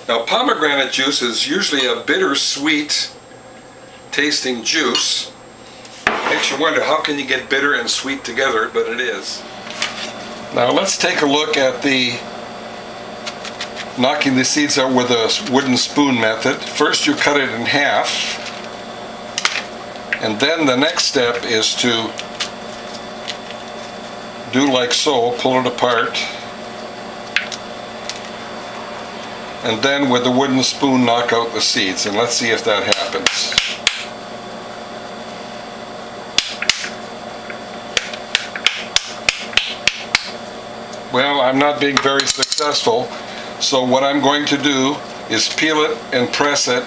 Now, pomegranate juice is usually a bittersweet tasting juice. Makes you wonder, how can you get bitter and sweet together? But it is. Now let's take a look at the knocking the seeds out with a wooden spoon method. First you cut it in half, and then the next step is to do like so, pull it apart, and then with the wooden spoon knock out the seeds, and let's see if that happens. Well, I'm not being very successful, so what I'm going to do is peel it and press it,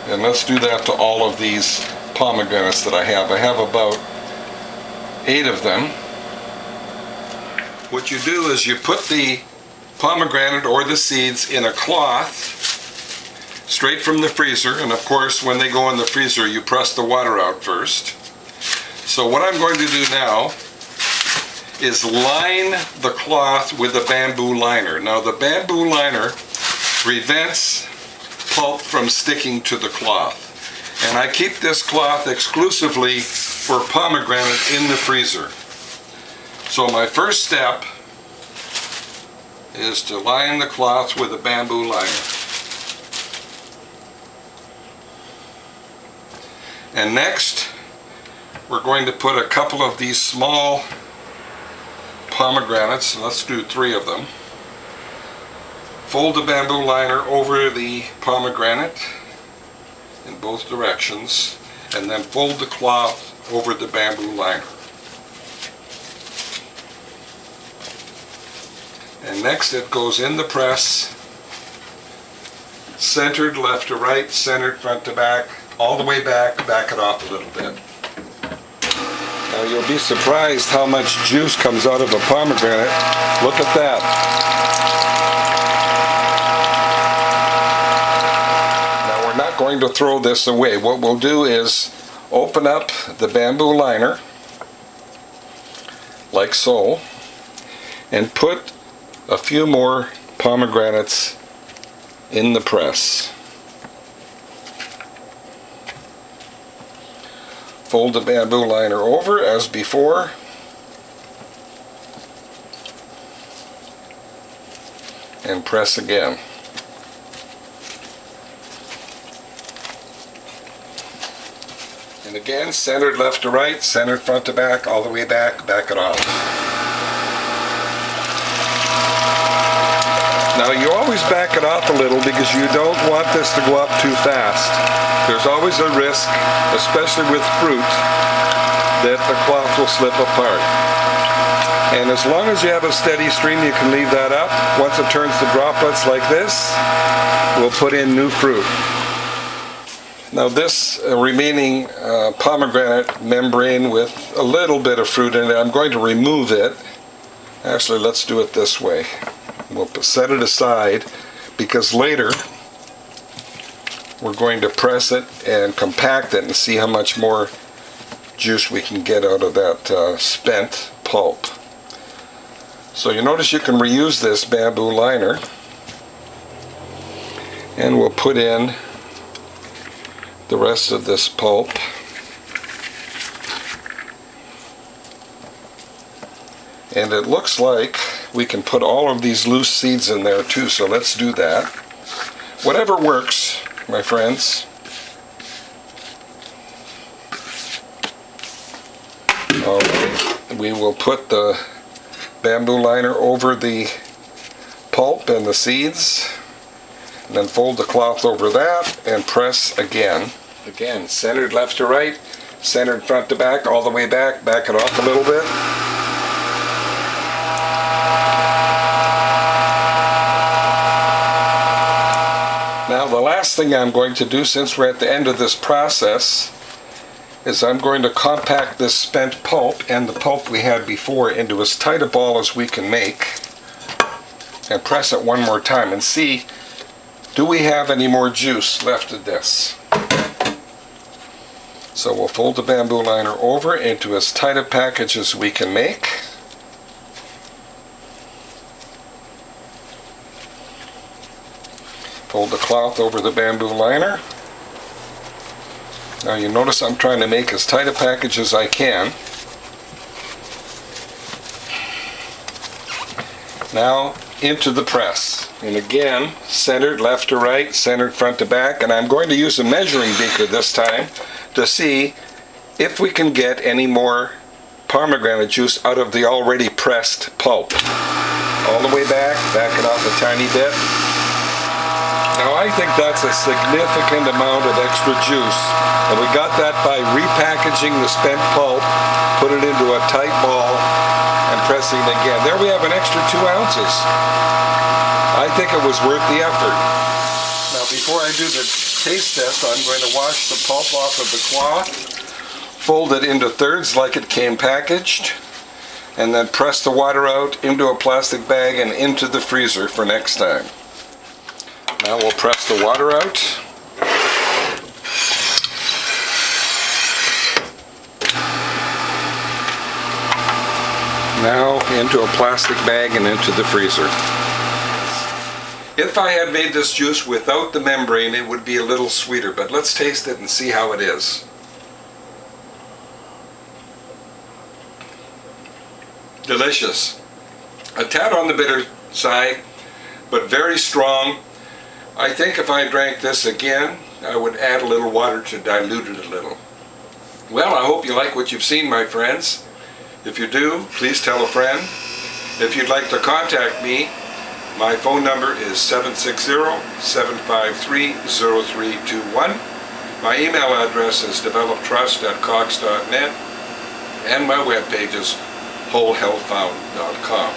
and let's do that to all of these pomegranates that I have. I have about 8 of them. What you do is you put the pomegranate or the seeds in a cloth straight from the freezer, and of course when they go in the freezer you press the water out first. So what I'm going to do now is line the cloth with a bamboo liner. Now the bamboo liner prevents pulp from sticking to the cloth, and I keep this cloth exclusively for pomegranate in the freezer. So my first step is to line the cloth with a bamboo liner. And next we're going to put a couple of these small pomegranates, let's do 3 of them. Fold the bamboo liner over the pomegranate in both directions, and then fold the cloth over the bamboo liner. And next it goes in the press, centered left to right, centered front to back, all the way back, back it off a little bit. Now you'll be surprised how much juice comes out of a pomegranate. Look at that. Now we're not going to throw this away. What we'll do is open up the bamboo liner, like so, and put a few more pomegranates in the press. Fold the bamboo liner over as before, and press again. And again, centered left to right, centered front to back, all the way back, back it off. Now you always back it off a little because you don't want this to go up too fast. There's always a risk, especially with fruit, that the cloth will slip apart. And as long as you have a steady stream, you can leave that up. Once it turns to droplets like this, we'll put in new fruit. Now this remaining pomegranate membrane with a little bit of fruit in it, I'm going to remove it. Actually, let's do it this way. We'll set it aside because later we're going to press it and compact it and see how much more juice we can get out of that spent pulp. So you notice you can reuse this bamboo liner, and we'll put in the rest of this pulp. And it looks like we can put all of these loose seeds in there too, so let's do that. Whatever works, my friends. Alright, we will put the bamboo liner over the pulp and the seeds, and then fold the cloth over that and press again. Again, centered left to right, centered front to back, all the way back, back it off a little bit. Now the last thing I'm going to do, since we're at the end of this process, is I'm going to compact this spent pulp and the pulp we had before into as tight a ball as we can make, and press it one more time and see, do we have any more juice left in this? So we'll fold the bamboo liner over into as tight a package as we can make. Fold the cloth over the bamboo liner. Now you notice I'm trying to make as tight a package as I can. Now into the press. And again, centered left to right, centered front to back, and I'm going to use a measuring beaker this time to see if we can get any more pomegranate juice out of the already pressed pulp. All the way back, back it off a tiny bit. Now I think that's a significant amount of extra juice, and we got that by repackaging the spent pulp, put it into a tight ball, and pressing it again. There we have an extra 2 ounces. I think it was worth the effort. Now before I do the taste test, I'm going to wash the pulp off of the cloth, fold it into thirds like it came packaged, and then press the water out into a plastic bag and into the freezer for next time. Now we'll press the water out. Now into a plastic bag and into the freezer. If I had made this juice without the membrane, it would be a little sweeter, but let's taste it and see how it is. Delicious. A tad on the bitter side, but very strong. I think if I drank this again, I would add a little water to dilute it a little. Well, I hope you like what you've seen, my friends. If you do, please tell a friend. If you'd like to contact me, my phone number is 760-753-0321. My email address is developtrust@cox.net, and my webpage is wholehealthfound.com.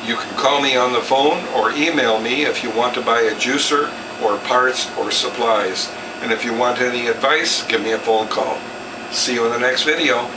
You can call me on the phone or email me if you want to buy a juicer or parts or supplies. And if you want any advice, give me a phone call. See you in the next video.